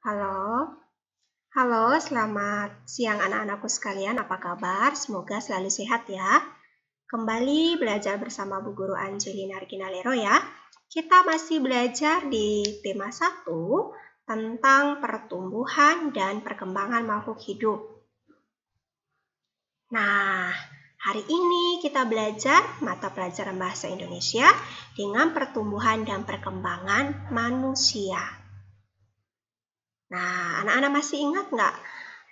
Halo, halo, selamat siang anak-anakku sekalian. Apa kabar? Semoga selalu sehat ya. Kembali belajar bersama Bu Guru Angelina Reginalero ya. Kita masih belajar di tema 1 tentang pertumbuhan dan perkembangan makhluk hidup. Nah, hari ini kita belajar mata pelajaran bahasa Indonesia dengan pertumbuhan dan perkembangan manusia. Nah, anak-anak masih ingat nggak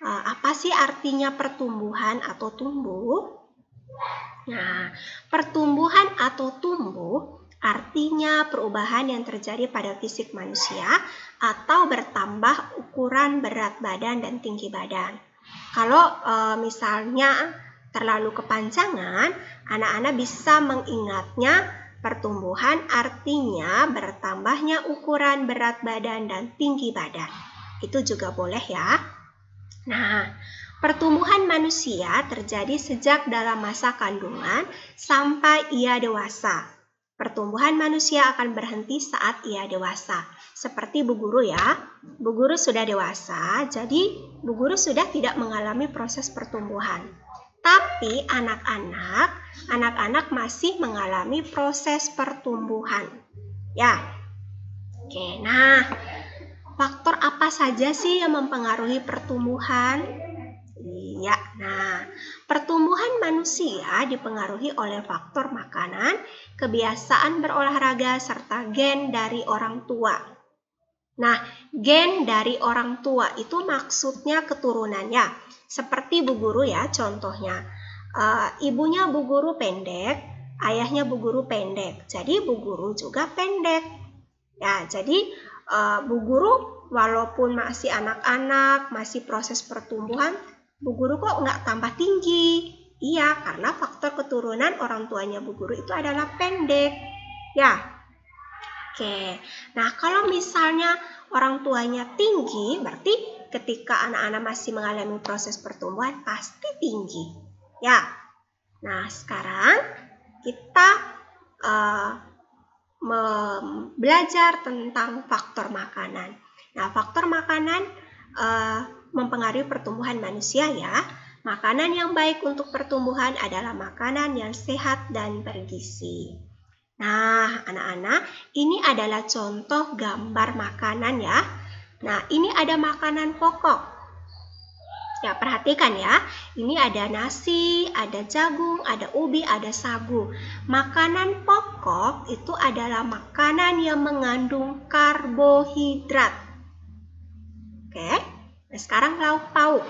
apa sih artinya pertumbuhan atau tumbuh? Nah, pertumbuhan atau tumbuh artinya perubahan yang terjadi pada fisik manusia atau bertambah ukuran berat badan dan tinggi badan. Kalau misalnya terlalu kepanjangan, anak-anak bisa mengingatnya pertumbuhan artinya bertambahnya ukuran berat badan dan tinggi badan. Itu juga boleh ya. Nah, pertumbuhan manusia terjadi sejak dalam masa kandungan sampai ia dewasa. Pertumbuhan manusia akan berhenti saat ia dewasa. Seperti Bu Guru ya. Bu Guru sudah dewasa, jadi Bu Guru sudah tidak mengalami proses pertumbuhan. Tapi anak-anak masih mengalami proses pertumbuhan. Ya. Oke, nah, faktor apa saja sih yang mempengaruhi pertumbuhan? Iya, nah, pertumbuhan manusia dipengaruhi oleh faktor makanan, kebiasaan berolahraga, serta gen dari orang tua. Nah, gen dari orang tua itu maksudnya keturunannya. Seperti Bu Guru ya, contohnya. Ibunya Bu Guru pendek, ayahnya Bu Guru pendek. Jadi Bu Guru juga pendek. Ya, jadi Bu Guru walaupun masih anak-anak, masih proses pertumbuhan, Bu Guru kok nggak tambah tinggi? Iya, karena faktor keturunan orang tuanya Bu Guru itu adalah pendek. Ya, oke. Nah, kalau misalnya orang tuanya tinggi, berarti ketika anak-anak masih mengalami proses pertumbuhan pasti tinggi. Ya, nah sekarang kita belajar tentang faktor makanan. Nah, faktor makanan mempengaruhi pertumbuhan manusia ya. Makanan yang baik untuk pertumbuhan adalah makanan yang sehat dan bergizi. Nah, anak-anak, ini adalah contoh gambar makanan ya. Nah, ini ada makanan pokok. Ya, perhatikan ya. Ini ada nasi, ada jagung, ada ubi, ada sagu. Makanan pokok itu adalah makanan yang mengandung karbohidrat. Oke. Nah, sekarang lauk pauk.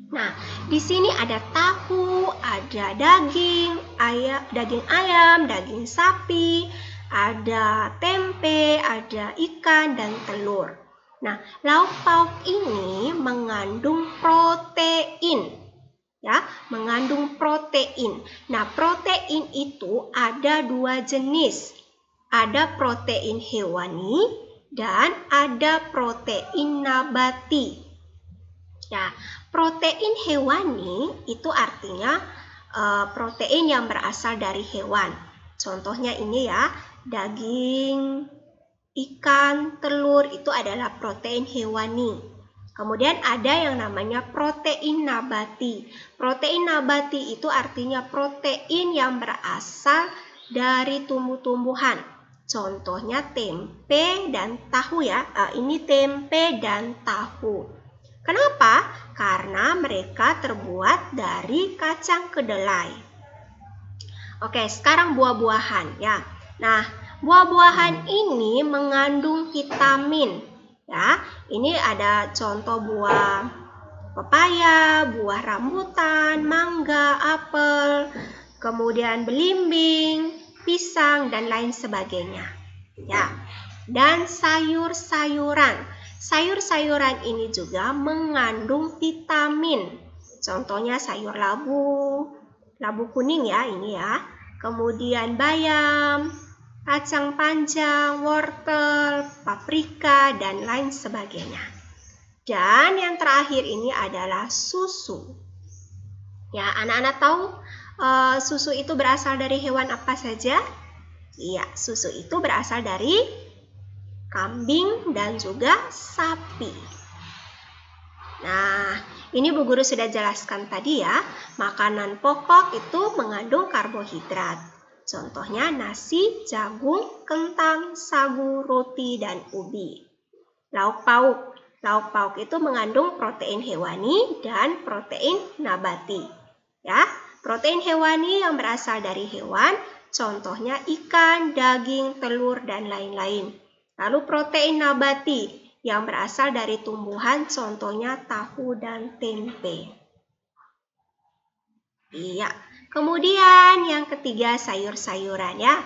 Nah, di sini ada tahu, ada daging ayam, daging sapi, ada tempe, ada ikan dan telur. Nah, lauk pauk ini mengandung protein. Ya, mengandung protein. Nah, protein itu ada 2 jenis. Ada protein hewani dan ada protein nabati. Ya, protein hewani itu artinya protein yang berasal dari hewan. Contohnya ini ya, daging, ikan, telur itu adalah protein hewani. Kemudian ada yang namanya protein nabati. Protein nabati itu artinya protein yang berasal dari tumbuh-tumbuhan. Contohnya tempe dan tahu ya. Ini tempe dan tahu. Kenapa? Karena mereka terbuat dari kacang kedelai. Oke, sekarang buah-buahan ya. Nah, buah-buahan ini mengandung vitamin ya. Ini ada contoh buah pepaya, buah rambutan, mangga, apel, kemudian belimbing, pisang dan lain sebagainya. Ya. Dan sayur-sayuran. Sayur-sayuran ini juga mengandung vitamin. Contohnya sayur labu kuning ya ini ya. Kemudian bayam, kacang panjang, wortel, paprika, dan lain sebagainya. Dan yang terakhir ini adalah susu. Ya, anak-anak tahu susu itu berasal dari hewan apa saja? Iya, susu itu berasal dari kambing, dan juga sapi. Nah, ini Bu Guru sudah jelaskan tadi ya, makanan pokok itu mengandung karbohidrat. Contohnya nasi, jagung, kentang, sagu, roti, dan ubi. Lauk pauk. Lauk pauk itu mengandung protein hewani dan protein nabati. Ya, protein hewani yang berasal dari hewan, contohnya ikan, daging, telur, dan lain-lain. Lalu protein nabati yang berasal dari tumbuhan, contohnya tahu dan tempe. Iya. Kemudian yang ketiga sayur-sayuran ya.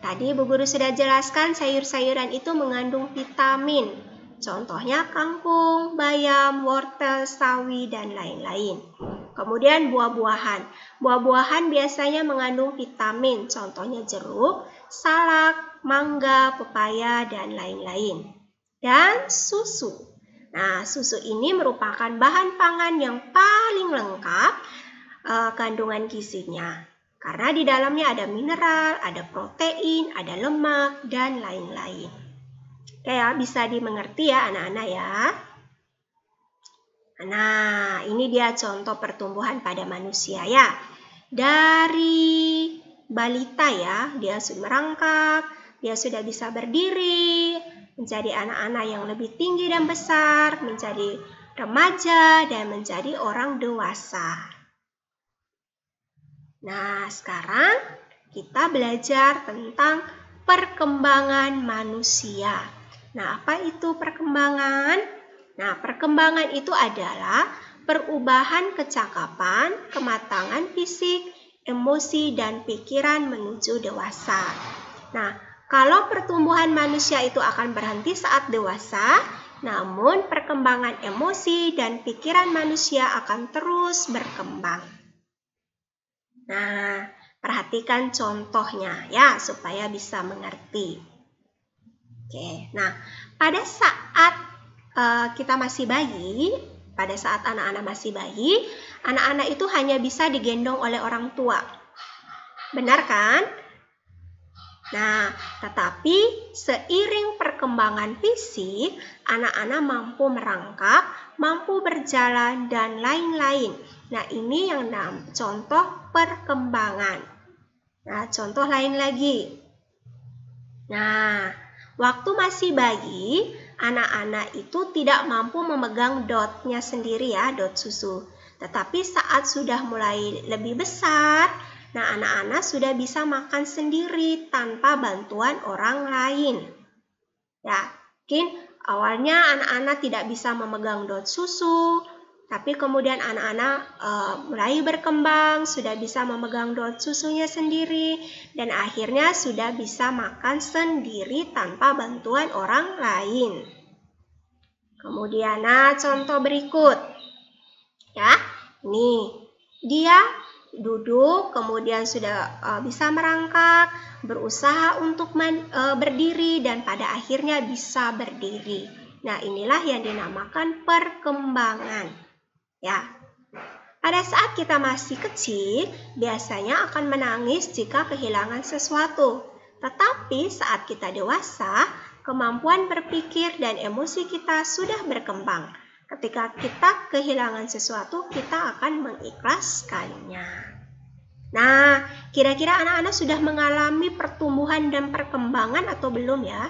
Tadi Bu Guru sudah jelaskan sayur-sayuran itu mengandung vitamin. Contohnya kangkung, bayam, wortel, sawi, dan lain-lain. Kemudian buah-buahan. Buah-buahan biasanya mengandung vitamin. Contohnya jeruk, salak, mangga, pepaya, dan lain-lain. Dan susu. Nah, susu ini merupakan bahan pangan yang paling lengkap kandungan gizinya. Karena di dalamnya ada mineral, ada protein, ada lemak, dan lain-lain. Oke ya, bisa dimengerti ya anak-anak ya. Nah, ini dia contoh pertumbuhan pada manusia ya. Dari balita ya, dia sudah merangkak, dia sudah bisa berdiri, menjadi anak-anak yang lebih tinggi dan besar, menjadi remaja, dan menjadi orang dewasa. Nah, sekarang kita belajar tentang perkembangan manusia. Nah, apa itu perkembangan? Nah, perkembangan itu adalah perubahan kecakapan, kematangan fisik, emosi, dan pikiran menuju dewasa. Nah, kalau pertumbuhan manusia itu akan berhenti saat dewasa, namun perkembangan emosi dan pikiran manusia akan terus berkembang. Nah, perhatikan contohnya ya, supaya bisa mengerti. Oke, nah pada saat kita masih bayi, pada saat anak-anak masih bayi, anak-anak itu hanya bisa digendong oleh orang tua. Benar kan? Nah, tetapi seiring perkembangan fisik, anak-anak mampu merangkak, mampu berjalan, dan lain-lain. Nah, ini yang contoh perkembangan. Nah, contoh lain lagi. Nah, waktu masih bayi, anak-anak itu tidak mampu memegang dotnya sendiri ya, dot susu. Tetapi saat sudah mulai lebih besar, nah anak-anak sudah bisa makan sendiri tanpa bantuan orang lain. Ya, mungkin awalnya anak-anak tidak bisa memegang dot susu, tapi kemudian anak-anak mulai berkembang, sudah bisa memegang dot susunya sendiri, dan akhirnya sudah bisa makan sendiri tanpa bantuan orang lain. Kemudian, nah contoh berikut. Ya, nih, dia duduk, kemudian sudah bisa merangkak, berusaha untuk berdiri, dan pada akhirnya bisa berdiri. Nah, inilah yang dinamakan perkembangan. Ya, pada saat kita masih kecil, biasanya akan menangis jika kehilangan sesuatu. Tetapi saat kita dewasa, kemampuan berpikir dan emosi kita sudah berkembang. Ketika kita kehilangan sesuatu, kita akan mengikhlaskannya. Nah, kira-kira anak-anak sudah mengalami pertumbuhan dan perkembangan atau belum ya?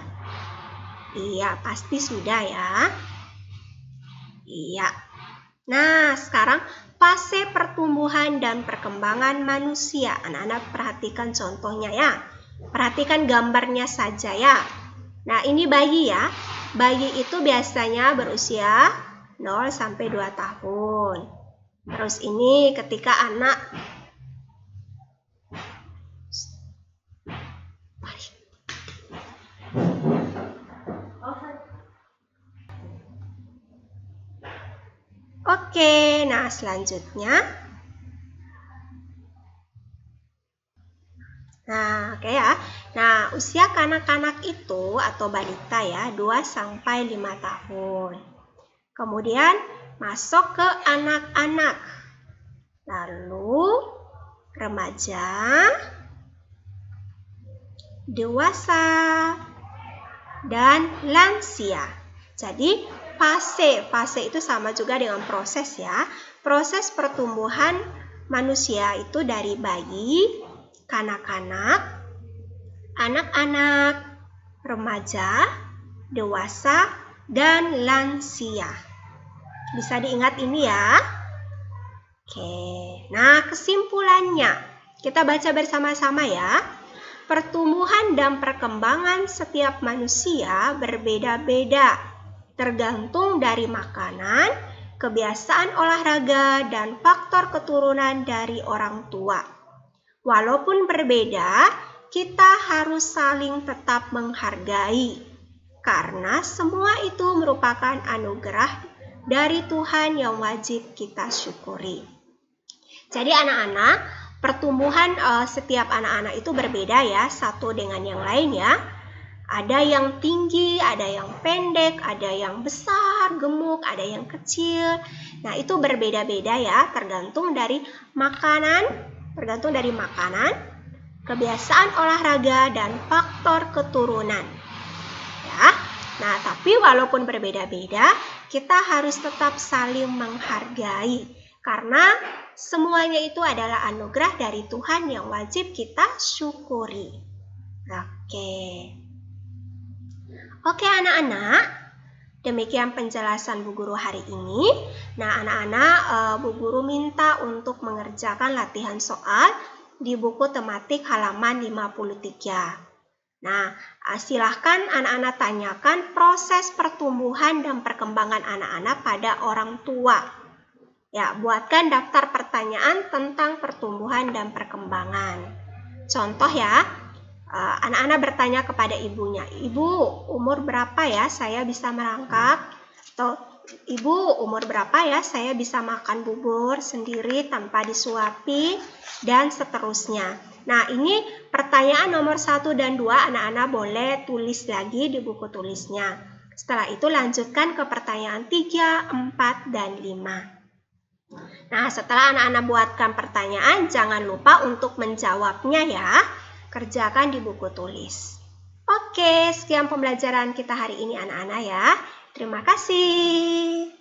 Iya, pasti sudah ya. Iya. Nah, sekarang fase pertumbuhan dan perkembangan manusia. Anak-anak perhatikan contohnya ya. Perhatikan gambarnya saja ya. Nah, ini bayi ya. Bayi itu biasanya berusia 0 sampai 2 tahun. Terus ini ketika anak Oke, nah selanjutnya. Nah, oke ya. Nah, usia kanak-kanak itu atau balita ya, 2 sampai 5 tahun. Kemudian masuk ke anak-anak. Lalu remaja, dewasa, dan lansia. Jadi fase itu sama juga dengan proses ya. Proses pertumbuhan manusia itu dari bayi, kanak-kanak, anak-anak, remaja, dewasa, dan lansia. Bisa diingat ini ya. Oke, nah kesimpulannya kita baca bersama-sama ya. Pertumbuhan dan perkembangan setiap manusia berbeda-beda, tergantung dari makanan, kebiasaan olahraga, dan faktor keturunan dari orang tua. Walaupun berbeda, kita harus saling tetap menghargai, karena semua itu merupakan anugerah dari Tuhan yang wajib kita syukuri. Jadi anak-anak, pertumbuhan setiap anak-anak itu berbeda ya, satu dengan yang lain ya. Ada yang tinggi, ada yang pendek, ada yang besar, gemuk, ada yang kecil. Nah, itu berbeda-beda ya, tergantung dari makanan, kebiasaan olahraga, dan faktor keturunan. Ya. Nah, tapi walaupun berbeda-beda, kita harus tetap saling menghargai, karena semuanya itu adalah anugerah dari Tuhan yang wajib kita syukuri. Oke anak-anak, demikian penjelasan Bu Guru hari ini. Nah anak-anak, Bu Guru minta untuk mengerjakan latihan soal di buku tematik halaman 53. Nah, silahkan anak-anak tanyakan proses pertumbuhan dan perkembangan anak-anak pada orang tua. Ya, buatkan daftar pertanyaan tentang pertumbuhan dan perkembangan. Contoh ya, anak-anak bertanya kepada ibunya, "Ibu, umur berapa ya saya bisa merangkak?" Atau, "Ibu, umur berapa ya saya bisa makan bubur sendiri tanpa disuapi?" Dan seterusnya. Nah, ini pertanyaan nomor 1 dan 2 anak-anak boleh tulis lagi di buku tulisnya. Setelah itu lanjutkan ke pertanyaan 3, 4, dan 5. Nah, setelah anak-anak buatkan pertanyaan, jangan lupa untuk menjawabnya ya. Kerjakan di buku tulis. Oke, sekian pembelajaran kita hari ini anak-anak ya. Terima kasih.